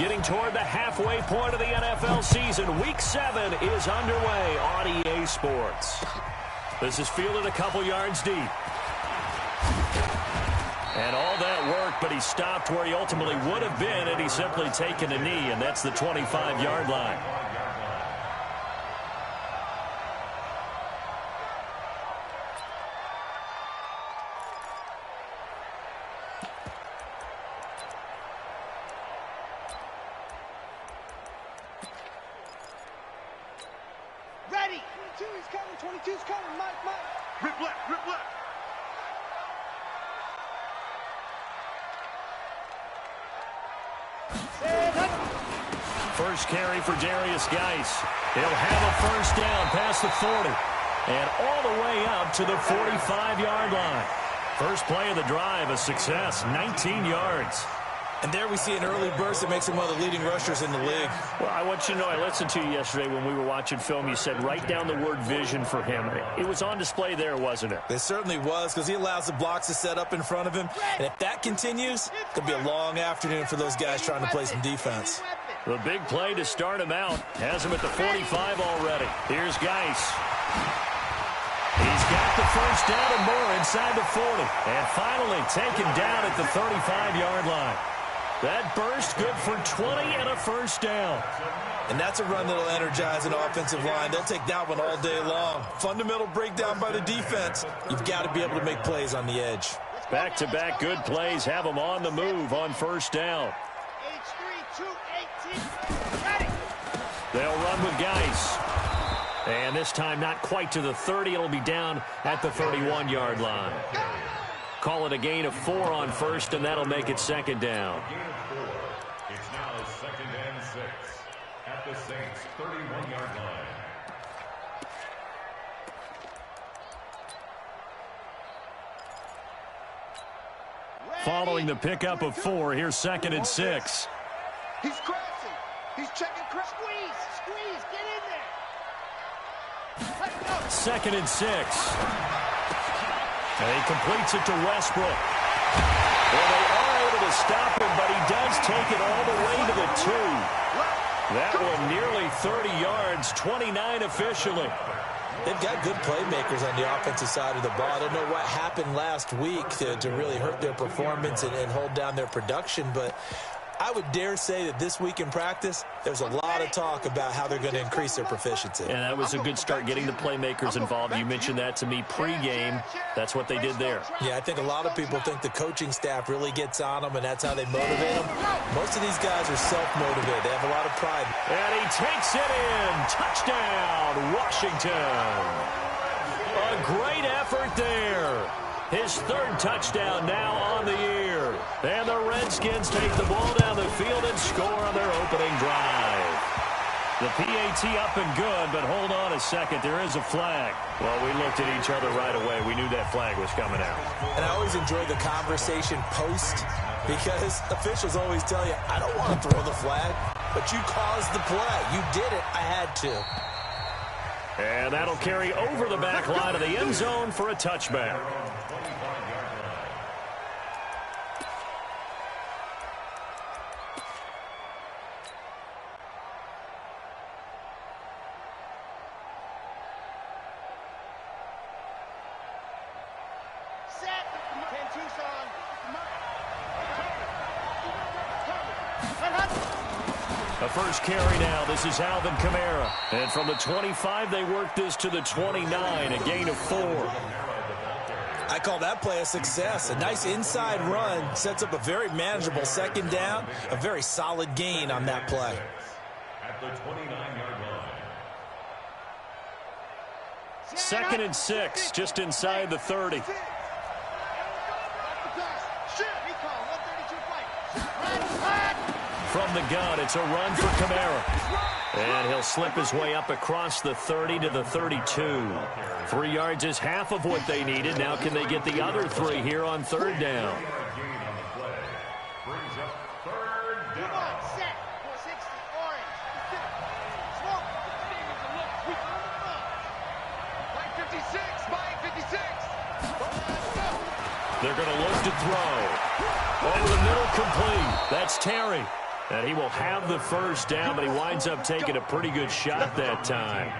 Getting toward the halfway point of the NFL season. Week 7 is underway on EA Sports. This is fielded a couple yards deep. And all that work, but he stopped where he ultimately would have been, and he's simply taken a knee, and that's the 25-yard line. Ready. 22 is coming. 22's coming. Mike. Rip left. First carry for Darius Geis. He'll have a first down past the 40. And all the way up to the 45-yard line. First play of the drive, a success, 19 yards. And there we see an early burst that makes him one of the leading rushers in the league. Well, I want you to know, I listened to you yesterday when we were watching film. You said write down the word vision for him. It was on display there, wasn't it? It certainly was, because he allows the blocks to set up in front of him. And if that continues, it could be a long afternoon for those guys trying to play some defense. The big play to start him out. Has him at the 45 already. Here's Geis. He's got the first down and more inside the 40. And finally taken down at the 35-yard line. That burst good for 20 and a first down. And that's a run that'll energize an offensive line. They'll take that one all day long. Fundamental breakdown by the defense. You've got to be able to make plays on the edge. Back-to-back good plays have them on the move on first down. They'll run with Geis. And this time not quite to the 30. It'll be down at the 31-yard line. Call it a gain of 4 on first, and that'll make it second down. It's now 2nd and 6 at the Saints' 31-yard line. Following the pickup of 4, here's 2nd and 6. He's crashing. He's checking. Squeeze. Get in there. 2nd and 6. And he completes it to Westbrook. Well, they are able to stop him, but he does take it all the way to the 2. That one nearly 30 yards, 29 officially. They've got good playmakers on the offensive side of the ball. I don't know what happened last week to really hurt their performance and hold down their production, but I would dare say that this week in practice, there's a lot of talk about how they're going to increase their proficiency. And that was a good start, getting the playmakers involved. You mentioned that to me pregame. That's what they did there. Yeah, I think a lot of people think the coaching staff really gets on them, and that's how they motivate them. Most of these guys are self-motivated. They have a lot of pride. And he takes it in. Touchdown, Washington. A great effort there. His 3rd touchdown now on the year. And the Redskins take the ball down the field and score on their opening drive. The PAT up and good, but hold on a second. There is a flag. Well, we looked at each other right away. We knew that flag was coming out. And I always enjoy the conversation post, because officials always tell you, I don't want to throw the flag, but you caused the play. You did it. I had to. And that'll carry over the back line of the end zone for a touchback. A first carry now. This is Alvin Kamara. And from the 25, they work this to the 29, a gain of 4. I call that play a success. A nice inside run sets up a very manageable second down, a very solid gain on that play. At the 29-yard line. 2nd and 6, just inside the 30. From the gun, it's a run for Kamara. And he'll slip his way up across the 30 to the 32. 3 yards is half of what they needed. Now can they get the other 3 here on 3rd down? They're going to look to throw. Over the middle, complete. That's Terry. And he will have the first down, but he winds up taking a pretty good shot that time.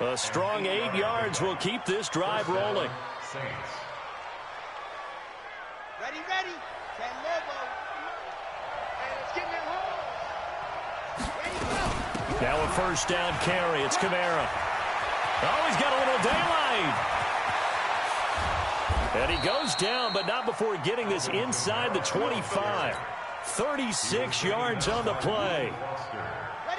A strong 8 yards will keep this drive rolling. Ready, ready. San Lobo. And it's getting it home. Ready, go. Now a first down carry. It's Kamara. Oh, he's got a little daylight. And he goes down, but not before getting this inside the 25. 36 yards on the play.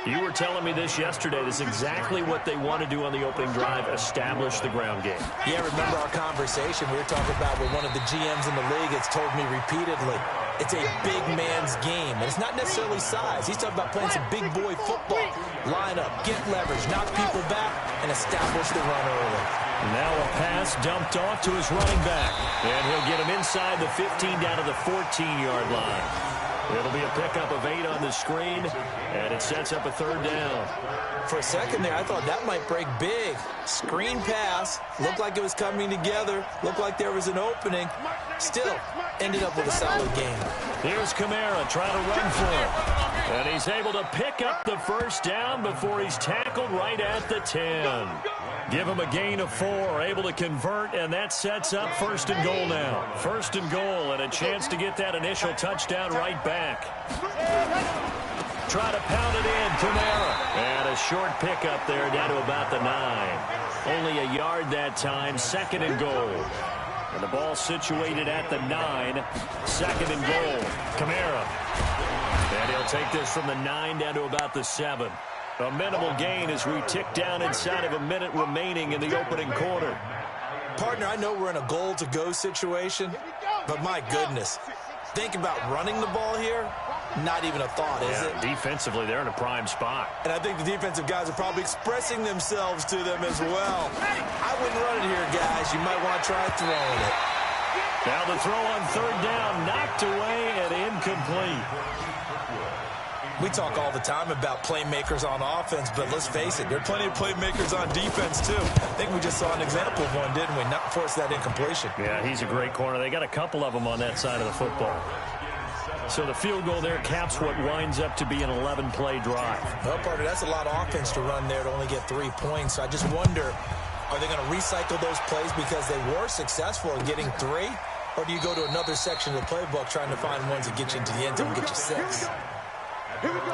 You were telling me this yesterday. This is exactly what they want to do on the opening drive, establish the ground game. Yeah, remember our conversation we were talking about with one of the GMs in the league. It's told me repeatedly, it's a big man's game. And it's not necessarily size. He's talking about playing some big boy football. Line up, get leverage, knock people back, and establish the run early. Now a pass dumped off to his running back. And he'll get him inside the 15 down to the 14-yard line. It'll be a pickup of 8 on the screen, and it sets up a third down. For a second there, I thought that might break big. Screen pass, looked like it was coming together, looked like there was an opening. Still, ended up with a solid game. Here's Kamara trying to run for it. And he's able to pick up the first down before he's tackled right at the 10. Give him a gain of 4, able to convert, and that sets up first and goal now. First and goal, and a chance to get that initial touchdown right back. Try to pound it in, Kamara. And a short pickup there down to about the 9. Only a yard that time, second and goal. And the ball situated at the 9, second and goal. Kamara. And he'll take this from the 9 down to about the 7. A minimal gain as we tick down inside of a minute remaining in the opening quarter. Partner, I know we're in a goal-to-go situation, but my goodness, think about running the ball here. Not even a thought, is it? Defensively, they're in a prime spot. And I think the defensive guys are probably expressing themselves to them as well. I wouldn't run it here, guys. You might want to try throwing it. Now the throw on third down, knocked away and incomplete. We talk all the time about playmakers on offense, but let's face it, there are plenty of playmakers on defense, too. I think we just saw an example of one, didn't we? Not force that incompletion. Yeah, he's a great corner. They got a couple of them on that side of the football. So the field goal there caps what winds up to be an 11-play drive. Well, partner, that's a lot of offense to run there to only get 3 points. So I just wonder, are they going to recycle those plays because they were successful in getting 3? Or do you go to another section of the playbook trying to find ones that get you into the end zone and get you 6? Here we go.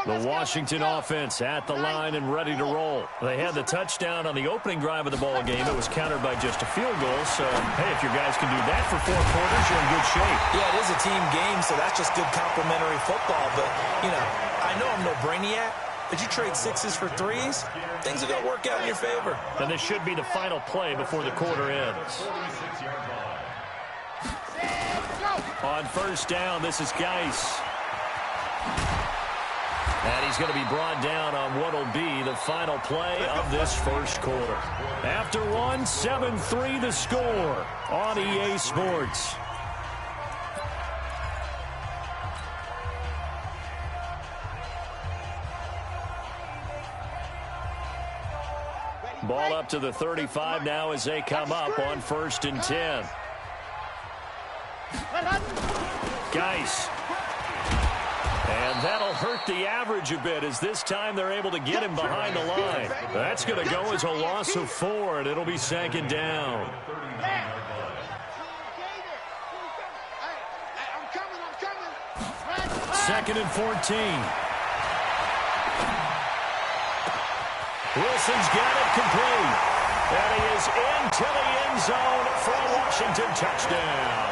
The Washington offense at the line and ready to roll. They had the touchdown on the opening drive of the ball game. It was countered by just a field goal. So, hey, if your guys can do that for 4 quarters, you're in good shape. Yeah, it is a team game, so that's just good complementary football. But, you know, I know I'm no brainiac, but you trade 6s for 3s, things are going to work out in your favor. And this should be the final play before the quarter ends. On first down, this is Geis. And he's going to be brought down on what will be the final play of this first quarter. After one, 7-3 the score on EA Sports. Ball up to the 35 now as they come up on 1st and 10. Geis. And that'll hurt the average a bit as this time they're able to get him behind the line. That's going to go as a loss of 4, and it'll be 2nd down. Second and 14. Wilson's got it complete. And he is into the end zone for a Washington touchdown.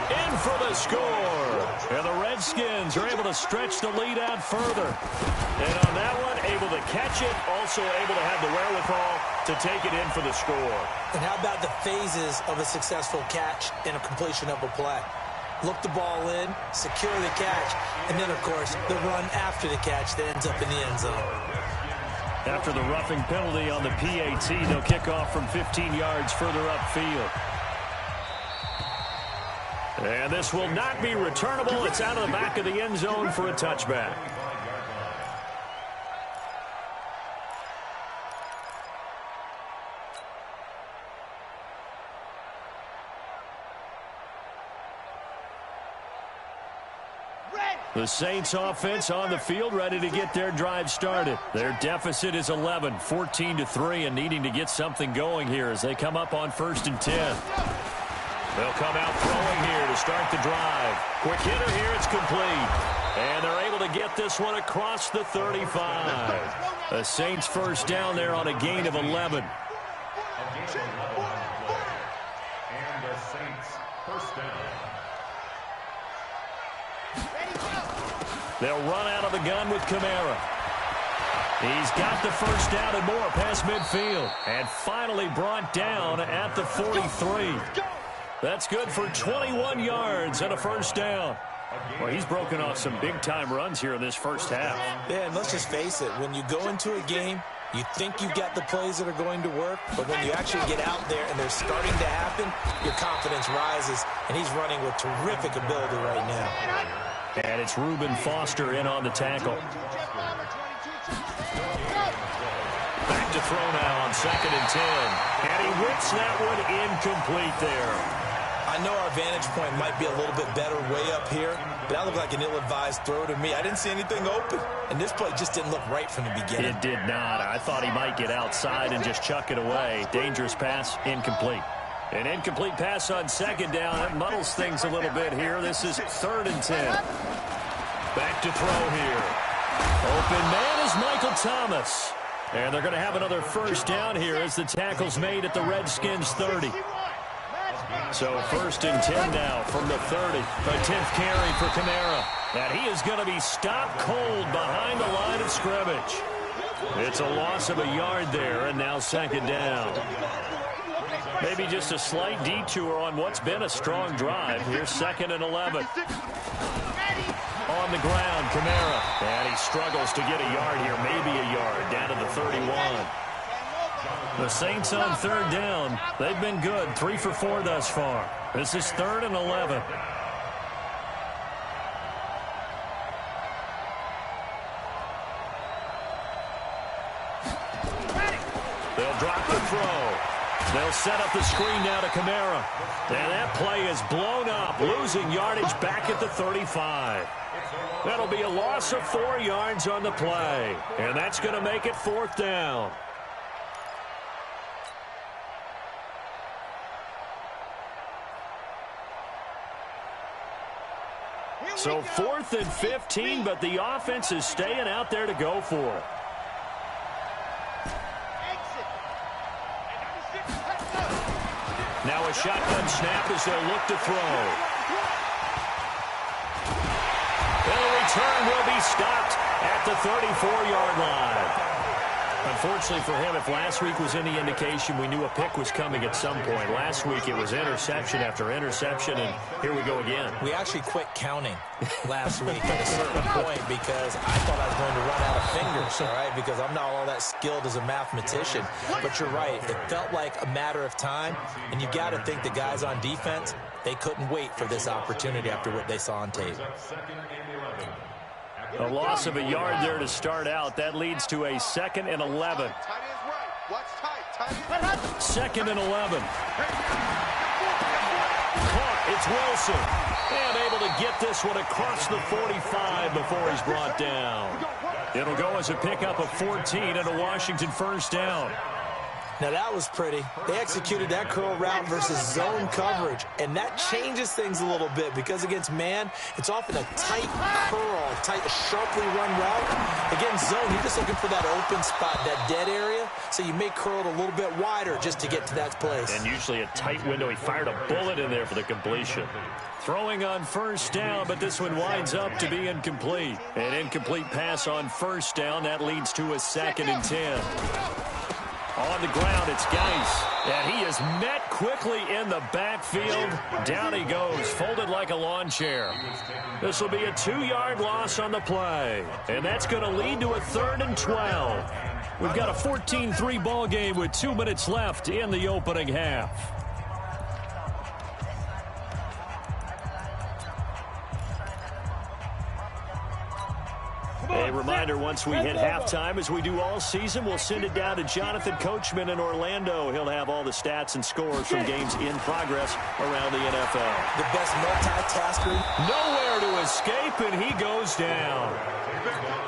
In for the score. And the Redskins are able to stretch the lead out further. And on that one, able to catch it, also able to have the wherewithal to take it in for the score. And how about the phases of a successful catch and a completion of a play? Look the ball in, secure the catch, and then, of course, the run after the catch that ends up in the end zone. After the roughing penalty on the PAT, they'll kick off from 15 yards further upfield. And this will not be returnable. It's out of the back of the end zone for a touchback. The Saints offense on the field, ready to get their drive started. Their deficit is 11, 14-3, and needing to get something going here as they come up on 1st and 10. They'll come out throwing here to start the drive. Quick hitter here, it's complete. And they're able to get this one across the 35. The Saints first down there on a gain of 11. And the Saints first down. They'll run out of the gun with Kamara. He's got the first down and more past midfield. And finally brought down at the 43. That's good for 21 yards and a first down. Well, he's broken off some big-time runs here in this first half. Yeah, and let's just face it. When you go into a game, you think you've got the plays that are going to work, but when you actually get out there and they're starting to happen, your confidence rises, and he's running with terrific ability right now. And it's Reuben Foster in on the tackle. Back to throw now on 2nd and 10. And he whips that one incomplete there. I know our vantage point might be a little bit better way up here, but that looked like an ill-advised throw to me. I didn't see anything open, and this play just didn't look right from the beginning. It did not. I thought he might get outside and just chuck it away. Dangerous pass, incomplete. An incomplete pass on 2nd down. That muddles things a little bit here. This is 3rd and 10. Back to throw here. Open man is Michael Thomas. And they're going to have another first down here as the tackle's made at the Redskins 30. So 1st and 10 now from the 30. A 10th carry for Kamara. And he is going to be stopped cold behind the line of scrimmage. It's a loss of a yard there, and now 2nd down. Maybe just a slight detour on what's been a strong drive. Here's 2nd and 11. On the ground, Kamara. And he struggles to get a yard here, maybe a yard, down to the 31. The Saints on 3rd down. They've been good, 3 for 4 thus far. This is 3rd and 11. They'll drop the throw. They'll set up the screen now to Kamara. And that play is blown up, losing yardage back at the 35. That'll be a loss of 4 yards on the play. And that's going to make it 4th down. So 4th and 15, but the offense is staying out there to go for it. Now a shotgun snap as they'll look to throw. And the return will be stopped at the 34-yard line. Unfortunately for him, if last week was any indication, we knew a pick was coming at some point. Last week it was interception after interception, and here we go again. We actually quit counting last week at a certain point because I thought I was going to run out of fingers, all right, because I'm not all that skilled as a mathematician. But you're right. It felt like a matter of time, and you got to think the guys on defense, they couldn't wait for this opportunity after what they saw on tape. A loss of a yard there to start out. That leads to a 2nd and 11. 2nd and 11. Caught. It's Wilson. And able to get this one across the 45 before he's brought down. It'll go as a pickup of 14 and a Washington first down. Now, that was pretty. They executed that curl route versus zone coverage, and that changes things a little bit because against man, it's often a tight curl, tight, sharply run route. Against zone, you're just looking for that open spot, that dead area, so you may curl it a little bit wider just to get to that place. And usually a tight window. He fired a bullet in there for the completion. Throwing on first down, but this one winds up to be incomplete. An incomplete pass on first down. That leads to a 2nd and 10. On the ground, it's Geis. And he is met quickly in the backfield. Down he goes, folded like a lawn chair. This will be a 2-yard loss on the play. And that's going to lead to a 3rd and 12. We've got a 14-3 ball game with 2 minutes left in the opening half. A reminder, once we hit halftime, as we do all season, we'll send it down to Jonathan Coachman in Orlando. He'll have all the stats and scores from games in progress around the NFL. The best multitasker nowhere to escape, and he goes down.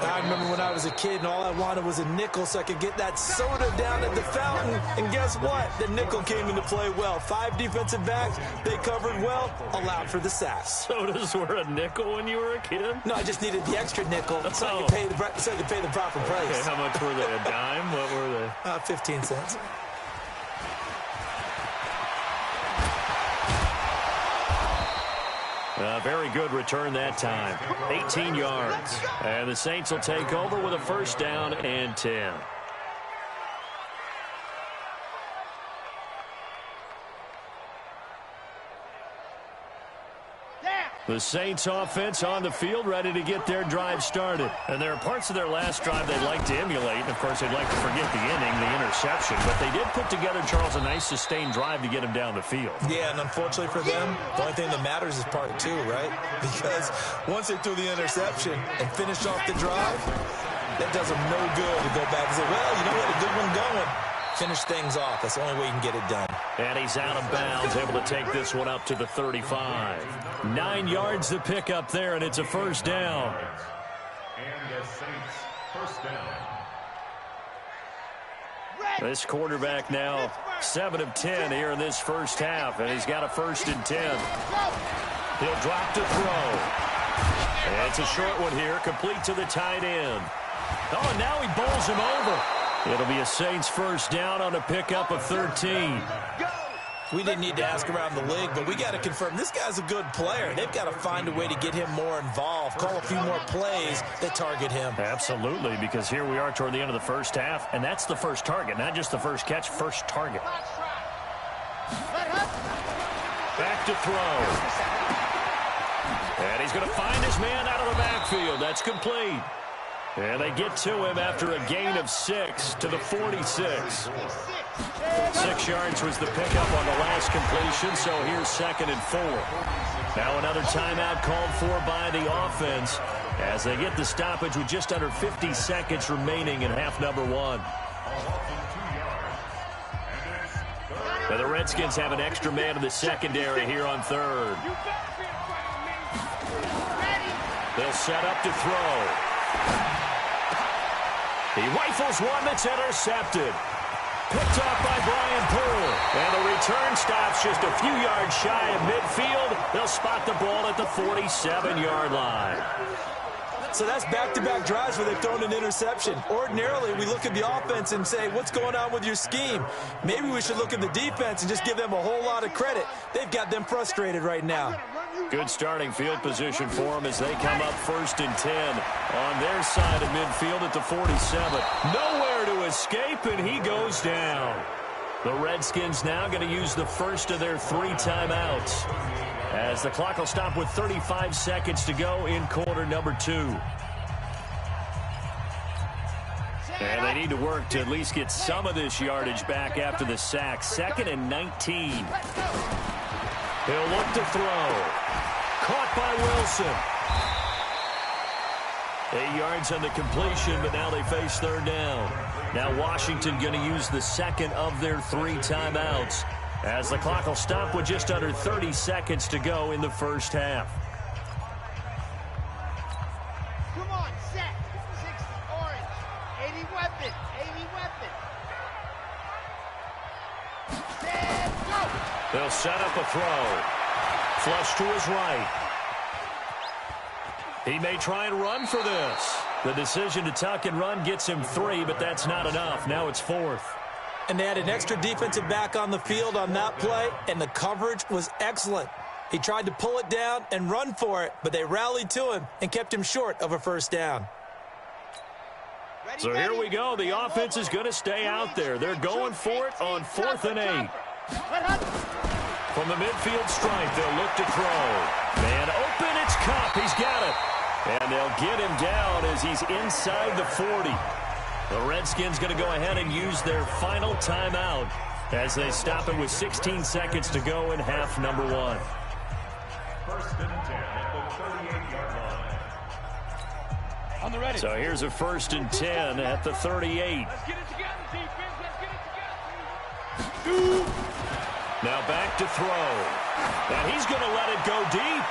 I remember when I was a kid and all I wanted was a nickel so I could get that soda down at the fountain. And guess what? The nickel came into play well. 5 defensive backs, they covered well, allowed for the sacks. Sodas were a nickel when you were a kid? No, I just needed the extra nickel so I could pay the proper price. Okay, how much were they? A dime? What were they? 15 cents. Very good return that time. 18 yards. And the Saints will take over with a first down and 10. The Saints offense on the field, ready to get their drive started. And there are parts of their last drive they'd like to emulate. And, of course, they'd like to forget the inning, the interception. But they did put together, Charles, a nice sustained drive to get him down the field. Yeah, and unfortunately for them, the only thing that matters is part 2, right? Because once they threw the interception and finished off the drive, that does them no good to go back and say, well, you know what, a good one going. Finish things off. That's the only way you can get it done. And he's out of bounds, able to take this one up to the 35. 9 yards to pick up there, and it's a first down. And the Saints first down. This quarterback now 7 of 10 here in this first half, and he's got a 1st and 10. He'll drop to throw. And it's a short one here, complete to the tight end. Oh, and now he bowls him over. It'll be a Saints first down on a pickup of 13. We didn't need to ask around the league, but we got to confirm this guy's a good player. They've got to find a way to get him more involved, call a few more plays that target him. Absolutely, because here we are toward the end of the first half, and that's the first target, not just the first catch, first target. Back to throw. And he's going to find his man out of the backfield. That's complete. And they get to him after a gain of 6 to the 46. 6 yards was the pickup on the last completion, so here's 2nd and 4. Now another timeout called for by the offense as they get the stoppage with just under 50 seconds remaining in half number 1. Now the Redskins have an extra man in the secondary here on 3rd. They'll set up to throw. He rifles one that's intercepted. Picked up by Brian Poole. And the return stops just a few yards shy of midfield. They'll spot the ball at the 47-yard line. So that's back-to-back drives where they've thrown an interception. Ordinarily, we look at the offense and say, what's going on with your scheme? Maybe we should look at the defense and just give them a whole lot of credit. They've got them frustrated right now. Good starting field position for them as they come up 1st and 10 on their side of midfield at the 47. Nowhere to escape, and he goes down. The Redskins now going to use the first of their 3 timeouts as the clock will stop with 35 seconds to go in quarter number 2. And they need to work to at least get some of this yardage back after the sack. 2nd and 19. He'll look to throw. Caught by Wilson. 8 yards on the completion, but now they face 3rd down. Now Washington going to use the 2nd of their 3 timeouts as the clock will stop with just under 30 seconds to go in the first half. Come on, set. 6 orange. 80 weapon. 80 weapon. Set, go. They'll set up a throw. Flush to his right. He may try and run for this. The decision to tuck and run gets him 3, but that's not enough. Now it's 4th. And they had an extra defensive back on the field on that play, and the coverage was excellent. He tried to pull it down and run for it, but they rallied to him and kept him short of a first down. So here we go. The offense is going to stay out there. They're going for it on 4th and 8. From the midfield stripe, they'll look to throw. Man open, it's Cup. He's got it. And they'll get him down as he's inside the 40. The Redskins going to go ahead and use their final timeout as they stop it with 16 seconds to go in half number 1. 1st and 10 at the 38-yard line. On the ready. So here's a 1st and 10 at the 38. Let's get it together, defense. Let's get it together. Now back to throw. And he's going to let it go deep.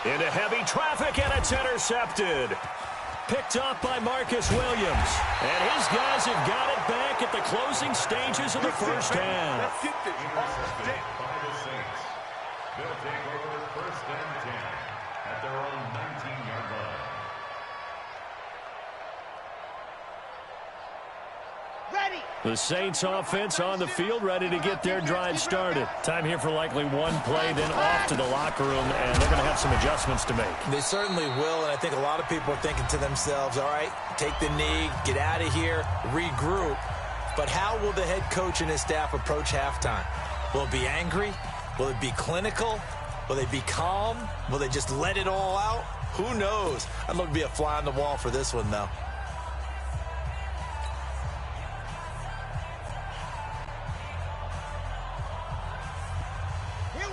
Into heavy traffic, and it's intercepted. Picked off by Marcus Williams. And his guys have got it back at the closing stages of the first half. Let's get this. Intercepted by the Saints. They'll take over first and 10 at their own 19-yard line. Ready. The Saints offense on the field, ready to get their drive started. Time here for likely one play, then off to the locker room, and they're going to have some adjustments to make. They certainly will, and I think a lot of people are thinking to themselves, all right, take the knee, get out of here, regroup. But how will the head coach and his staff approach halftime? Will it be angry? Will it be clinical? Will they be calm? Will they just let it all out? Who knows? I'd love to be a fly on the wall for this one, though.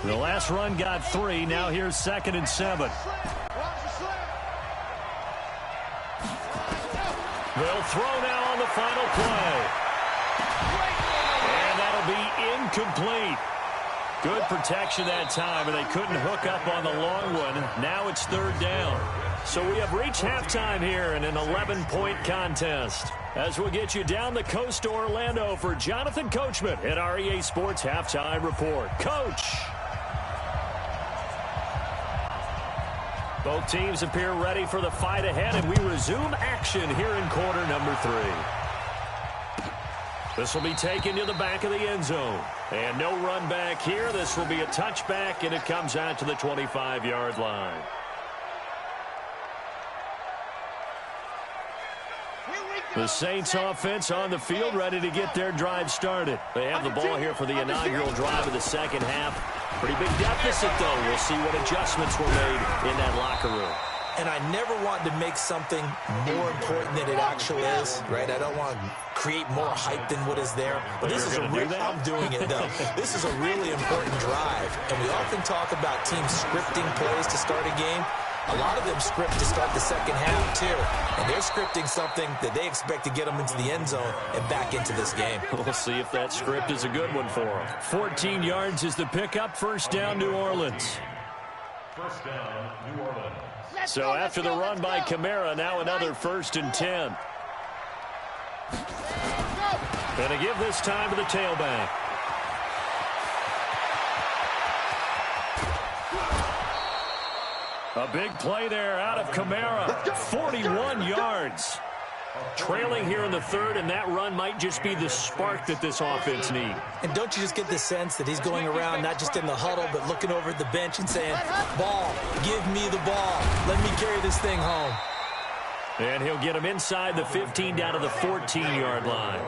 The last run got 3. Now here's 2nd and 7. They'll throw now on the final play. And that'll be incomplete. Good protection that time, and they couldn't hook up on the long one. Now it's 3rd down. So we have reached halftime here in an 11-point contest. As we'll get you down the coast to Orlando for Jonathan Coachman at our EA Sports Halftime Report. Coach! Both teams appear ready for the fight ahead, and we resume action here in quarter number 3. This will be taken to the back of the end zone. And no run back here. This will be a touchback, and it comes out to the 25-yard line. The Saints offense on the field, ready to get their drive started. They have the ball here for the inaugural drive of the second half. Pretty big deficit, though. We'll see what adjustments were made in that locker room. And I never want to make something more important than it actually is, right? I don't want to create more hype than what is there. But this is a real, I'm doing it, though. This is a really important drive. And we often talk about teams scripting plays to start a game. A lot of them script to start the second half, too. And they're scripting something that they expect to get them into the end zone and back into this game. We'll see if that script is a good one for them. 14 yards is the pickup. First down, New Orleans. First down, New Orleans. So after the run by Kamara, now another 1st and 10. Going to give this time to the tailback. A big play there out of Kamara. 41 yards. Trailing here in the 3rd, and that run might just be the spark that this offense needs. And don't you just get the sense that he's going around not just in the huddle, but looking over at the bench and saying, ball, give me the ball. Let me carry this thing home. And he'll get him inside the 15 down to the 14-yard line.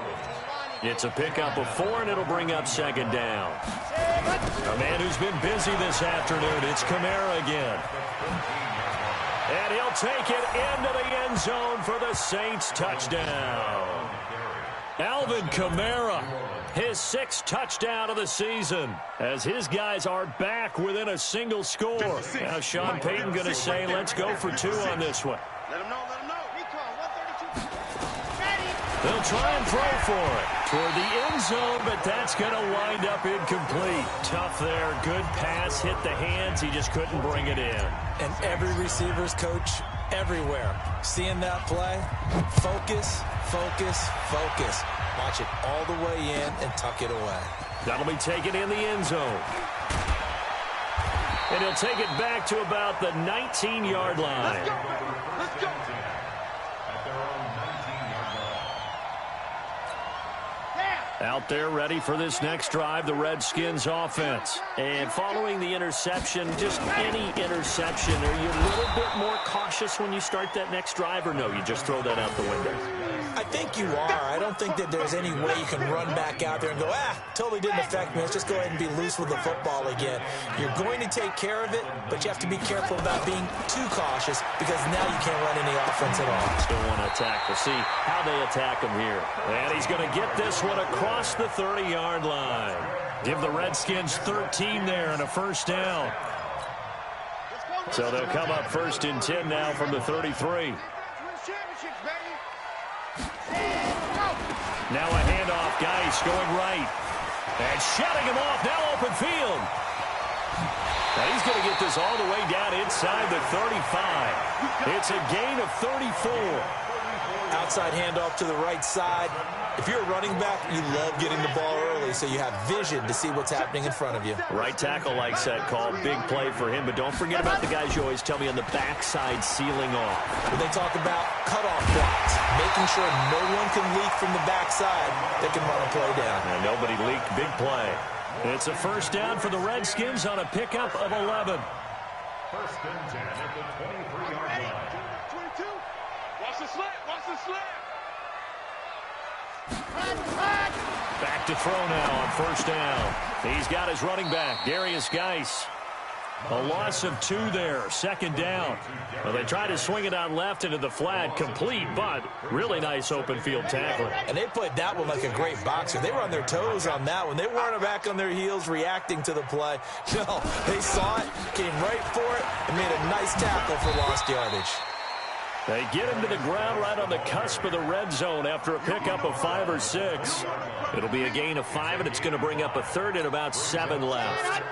It's a pickup of 4, and it'll bring up 2nd down. A man who's been busy this afternoon, it's Kamara again. And he'll take it into the end zone for the Saints touchdown. Alvin Kamara, his 6th touchdown of the season, as his guys are back within a single score. Now Sean Payton going to say, let's go for 2 on this one. Let him know, let him know. Recall, 132. Ready. They'll try and throw for it toward the end zone, but that's going to wind up incomplete. Tough there. Good pass, hit the hands. He just couldn't bring it in. And every receiver's coach everywhere, seeing that play, focus, focus, focus. Watch it all the way in and tuck it away. That'll be taken in the end zone. And he'll take it back to about the 19-yard line. Let's go. Let's go. At their own 19-yard line. Out there ready for this next drive, the Redskins offense. And following the interception, just any interception, are you a little bit more cautious when you start that next drive, or no, you just throw that out the window? I think you are. I don't think that there's any way you can run back out there and go, totally didn't affect me. Let's just go ahead and be loose with the football again. You're going to take care of it, but you have to be careful about being too cautious because now you can't run any offense at all. Still want to attack. We'll see how they attack him here. And he's going to get this one across the 30-yard line. Give the Redskins 13 there and a first down. So they'll come up 1st and 10 now from the 33. Now a handoff, Geis going right. And shutting him off, now open field. Now he's going to get this all the way down inside the 35. It's a gain of 34. Outside handoff to the right side. If you're a running back, you love getting the ball early so you have vision to see what's happening in front of you. Right tackle likes that call. Big play for him. But don't forget about the guys you always tell me on the backside sealing off. When they talk about cutoff blocks, making sure no one can leak from the backside that can run a play down. And nobody leaked. Big play. It's a first down for the Redskins on a pickup of 11. First and 10 at the 23-yard line. 22. Watch the slant. Watch the slant. Back to throw now on first down. He's got his running back, Darius Geis. A loss of 2 there, second down. Well, they tried to swing it on left into the flat, complete, but really nice open field tackling. And they played that one like a great boxer. They were on their toes on that one. They weren't back on their heels reacting to the play. No, they saw it, came right for it, and made a nice tackle for lost yardage. They get him to the ground right on the cusp of the red zone after a pickup of 5 or 6. It'll be a gain of 5, and it's going to bring up a third and about 7 left.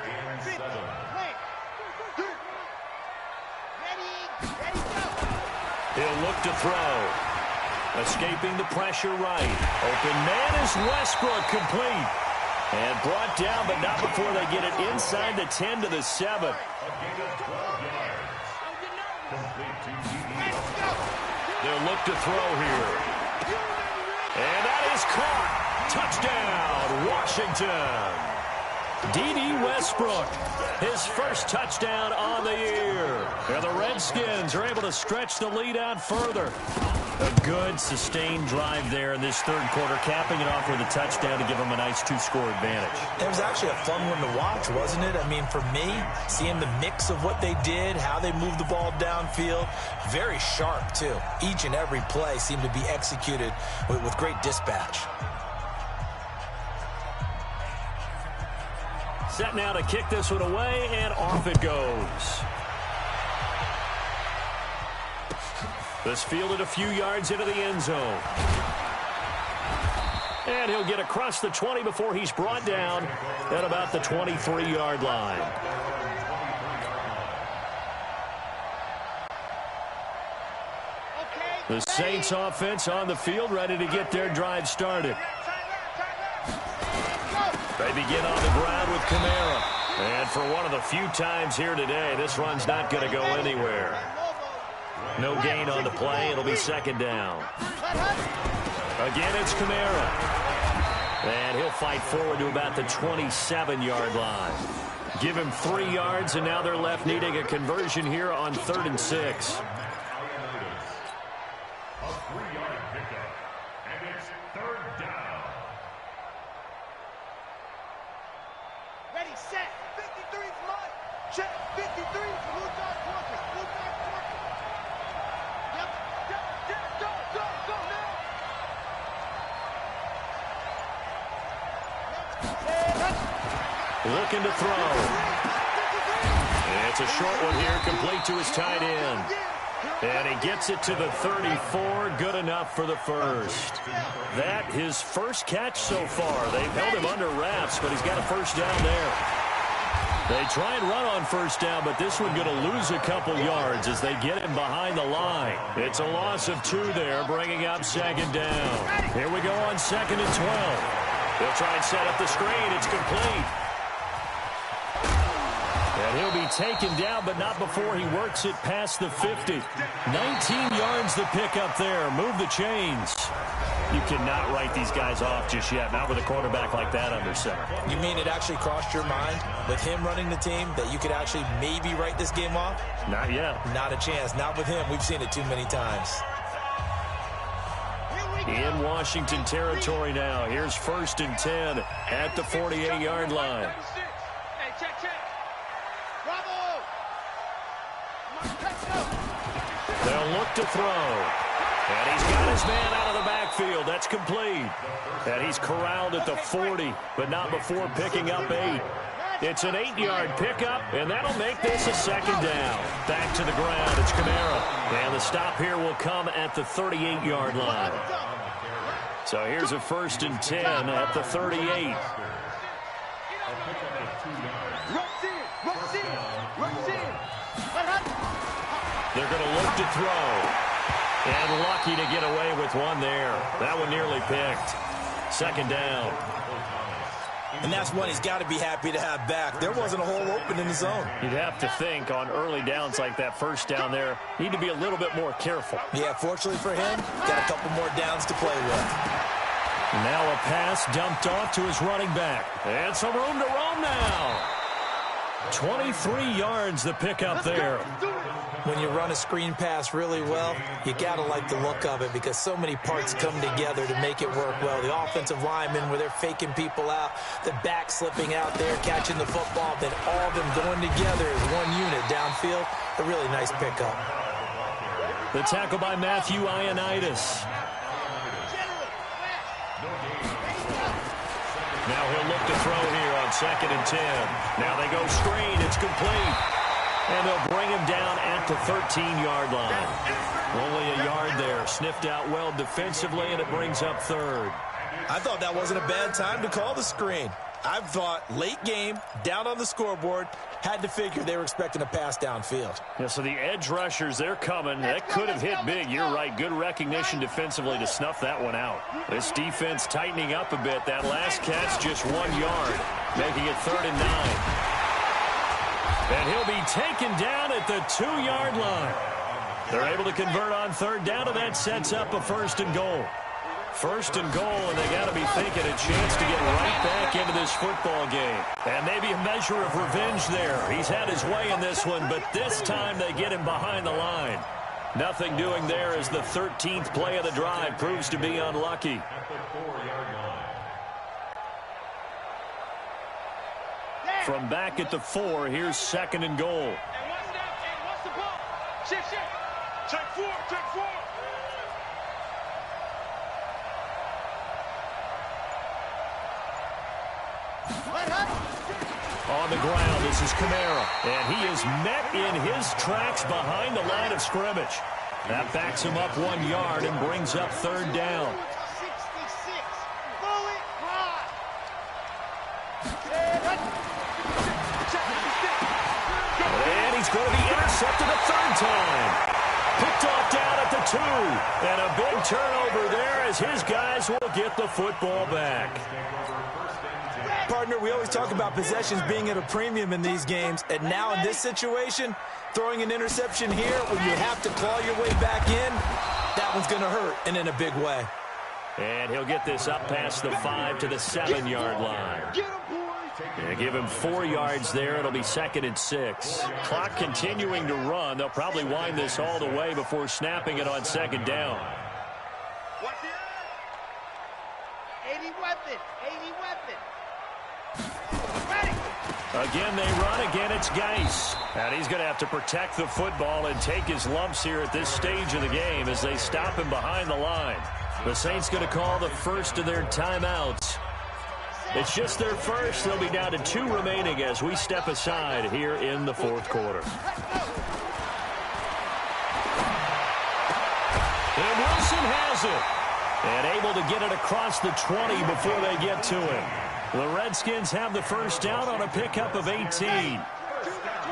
He'll look to throw. Escaping the pressure right. Open man is Westbrook, complete. And brought down, but not before they get it inside the 10 to the 7. They'll look to throw here. And that is caught. Touchdown, Washington. D.D. Westbrook, his first touchdown on the year. And the Redskins are able to stretch the lead out further. A good, sustained drive there in this third quarter, capping it off with a touchdown to give them a nice 2-score advantage. It was actually a fun one to watch, wasn't it? I mean, for me, seeing the mix of what they did, how they moved the ball downfield, very sharp, too. Each and every play seemed to be executed with great dispatch. Set now to kick this one away, and off it goes. This fielded a few yards into the end zone. And he'll get across the 20 before he's brought down at about the 23-yard line. The Saints offense on the field, ready to get their drive started. They begin on the ground with Kamara. And for one of the few times here today, this run's not going to go anywhere. No gain on the play. It'll be second down. Again, it's Kamara. And he'll fight forward to about the 27-yard line. Give him 3 yards, and now they're left needing a conversion here on 3rd and 6. A 3-yard pickup, and it's 3rd down. Ready, set. 53's mine. Check. 53's blue dot working. Blue dot working. Yep. Go now. Looking to throw. It's a short one here, complete to his tight end. And he gets it to the 34, good enough for the first. That his first catch so far. They've held him under wraps, but he's got a first down there. They try and run on first down, but this one going to lose a couple yards as they get him behind the line. It's a loss of 2 there, bringing up second down. Here we go on 2nd and 12. They'll try and set up the screen. It's complete. And he'll be taken down, but not before he works it past the 50. 19 yards the pickup there. Move the chains. You cannot write these guys off just yet, not with a quarterback like that under center. You mean it actually crossed your mind with him running the team that you could actually maybe write this game off? Not yet. Not a chance. Not with him. We've seen it too many times. In Washington territory now. Here's 1st and 10 at the 48-yard line. Hey, check. Bravo. They'll look to throw. And he's got his man out of the backfield. That's complete. And he's corralled at the 40, but not before picking up 8. It's an 8-yard pickup, and that'll make this a second down. Back to the ground, it's Kamara. And the stop here will come at the 38-yard line. So here's a 1st and 10 at the 38. They're going to look to throw. And lucky to get away with one there. That one nearly picked. Second down. And that's one he's got to be happy to have back. There wasn't a hole open in the zone. You'd have to think on early downs like that first down there, need to be a little bit more careful. Yeah, fortunately for him, got a couple more downs to play with. Now a pass dumped off to his running back. And some room to roam now. 23 yards the pickup there. When you run a screen pass really well, you got to like the look of it because so many parts come together to make it work well. The offensive linemen, where they're faking people out, the back slipping out there, catching the football, then all of them going together as one unit downfield. A really nice pickup. The tackle by Matthew Ioannidis. Now he'll look to throw here on 2nd and 10. Now they go screen. It's complete. And they'll bring him down at the 13-yard line. Only a yard there. Sniffed out well defensively, and it brings up 3rd. I thought that wasn't a bad time to call the screen. I thought late game, down on the scoreboard, had to figure they were expecting a pass downfield. Yeah, so the edge rushers, they're coming. That could have hit big. You're right. Good recognition defensively to snuff that one out. This defense tightening up a bit. That last catch just 1 yard, making it 3rd and 9. And he'll be taken down at the 2-yard line. They're able to convert on 3rd down, and that sets up a 1st and goal. 1st and goal, and they got to be thinking a chance to get right back into this football game. And maybe a measure of revenge there. He's had his way in this one, but this time they get him behind the line. Nothing doing there as the 13th play of the drive proves to be unlucky. From back at the 4, here's 2nd and goal. And what's that? And what's the ball? Shift. Check 4. On the ground, this is Kamara. And he is met in his tracks behind the line of scrimmage. That backs him up 1 yard and brings up 3rd down. 66. Bullet drive. And he's going to be intercepted a 3rd time. Picked off down at the 2. And a big turnover there as his guys will get the football back. Partner, we always talk about possessions being at a premium in these games. And now in this situation, throwing an interception here when you have to claw your way back in, that one's going to hurt, and in a big way. And he'll get this up past the 5 to the 7-yard line. And give him 4 yards there. It'll be 2nd and 6. Clock continuing to run. They'll probably wind this all the way before snapping it on 2nd down. 80 weapon. Again, they run. Again, it's Geis. And he's going to have to protect the football and take his lumps here at this stage of the game as they stop him behind the line. The Saints going to call the first of their timeouts. It's just their first. They'll be down to 2 remaining as we step aside here in the 4th quarter. And Wilson has it. And able to get it across the 20 before they get to him. The Redskins have the first down on a pickup of 18.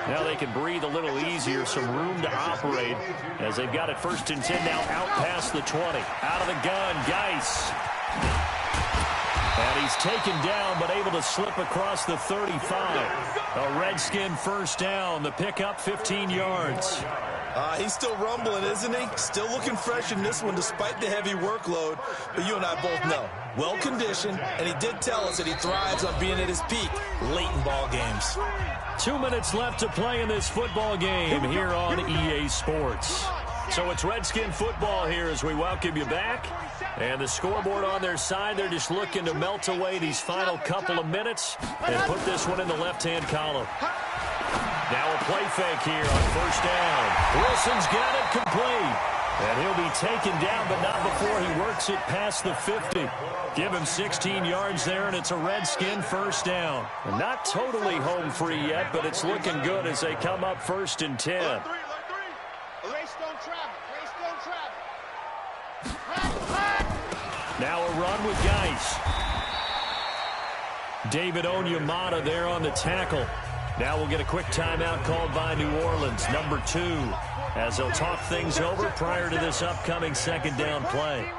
Now they can breathe a little easier, some room to operate as they've got it 1st and 10 now out past the 20. Out of the gun, Geis. And he's taken down but able to slip across the 35. A Redskin first down, the pickup 15 yards. He's still rumbling, isn't he? Still looking fresh in this one despite the heavy workload. But you and I both know, well-conditioned, and he did tell us that he thrives on being at his peak late in ball games. 2 minutes left to play in this football game here on EA Sports. So it's Redskin football here as we welcome you back. And the scoreboard on their side, they're just looking to melt away these final couple of minutes and put this one in the left-hand column. Now a play fake here on first down. Wilson's got it complete. And he'll be taken down, but not before he works it past the 50. Give him 16 yards there, and it's a Redskin first down. Not totally home free yet, but it's looking good as they come up 1st and 10. Now a run with Geis. David Onyemata there on the tackle. Now we'll get a quick timeout called by New Orleans, number 2, as they'll talk things over prior to this upcoming second down play.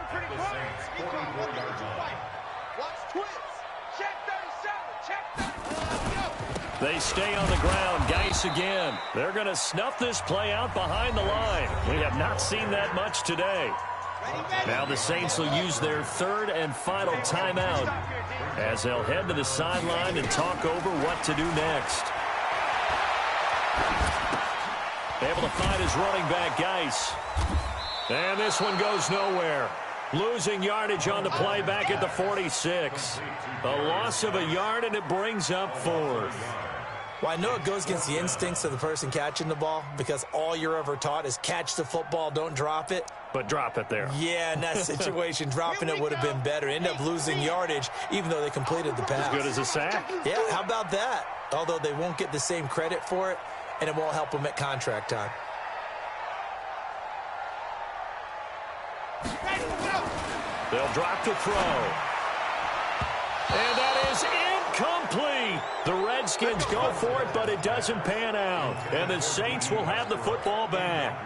They stay on the ground. Geis again. They're going to snuff this play out behind the line. We have not seen that much today. Now the Saints will use their third and final timeout as they'll head to the sideline and talk over what to do next. Able to find his running back, Geis. And this one goes nowhere. Losing yardage on the play back at the 46. A loss of a yard, and it brings up 4th. Well, I know it goes against the instincts of the person catching the ball because all you're ever taught is catch the football, don't drop it. But drop it there. Yeah, in that situation, dropping it would have been better. End up losing yardage, even though they completed the pass. As good as a sack. Yeah, how about that? Although they won't get the same credit for it, and it won't help them at contract time. They'll drop to throw. And that is incomplete. The Redskins go for it, but it doesn't pan out. And the Saints will have the football back.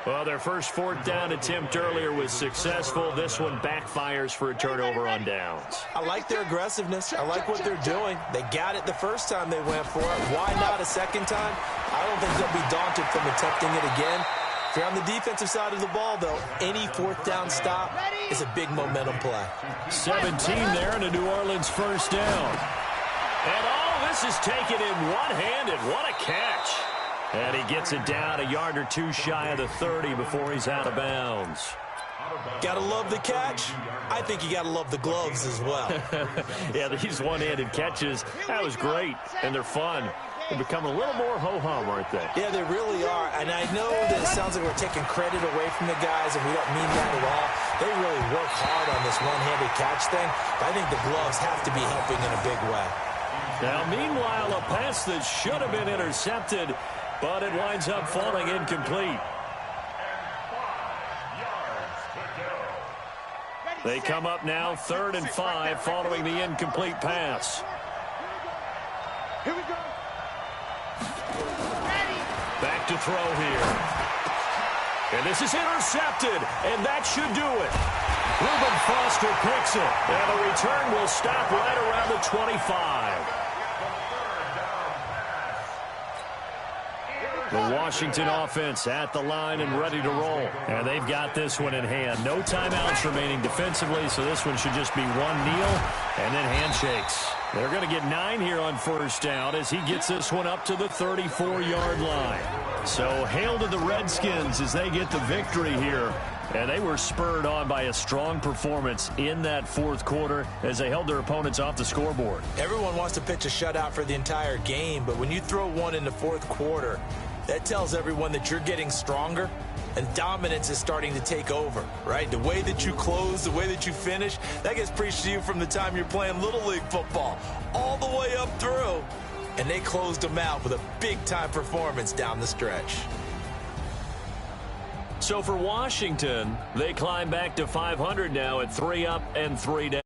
Well, their first 4th down attempt earlier was successful. This one backfires for a turnover on downs. I like their aggressiveness. I like what they're doing. They got it the first time they went for it. Why not a second time? I don't think they'll be daunted from attempting it again. If you're on the defensive side of the ball, though, any 4th down stop is a big momentum play. 17 there and a New Orleans first down. And all this is taken in one-handed. What a catch. And he gets it down a yard or 2 shy of the 30 before he's out of bounds. Gotta love the catch. I think you gotta love the gloves as well. Yeah, these one-handed catches, that was great, and they're fun. They're becoming a little more ho-hum, aren't they? Yeah, they really are. And I know that it sounds like we're taking credit away from the guys, and we don't mean that at all. They really work hard on this one-handed catch thing. But I think the gloves have to be helping in a big way. Now, meanwhile, a pass that should have been intercepted, but it winds up falling incomplete. They come up now 3rd and 5 following the incomplete pass. Here we go. Back to throw here. And this is intercepted, and that should do it. Reuben Foster picks it, and the return will stop right around the 25. The Washington offense at the line and ready to roll. And they've got this one in hand. No timeouts remaining defensively, so this one should just be one kneel and then handshakes. They're going to get 9 here on first down as he gets this one up to the 34-yard line. So hail to the Redskins as they get the victory here. And they were spurred on by a strong performance in that 4th quarter as they held their opponents off the scoreboard. Everyone wants to pitch a shutout for the entire game, but when you throw one in the 4th quarter, that tells everyone that you're getting stronger and dominance is starting to take over, right? The way that you close, the way that you finish, that gets preached to you from the time you're playing Little League football all the way up through. And they closed them out with a big-time performance down the stretch. So for Washington, they climb back to 500 now at 3 up and 3 down.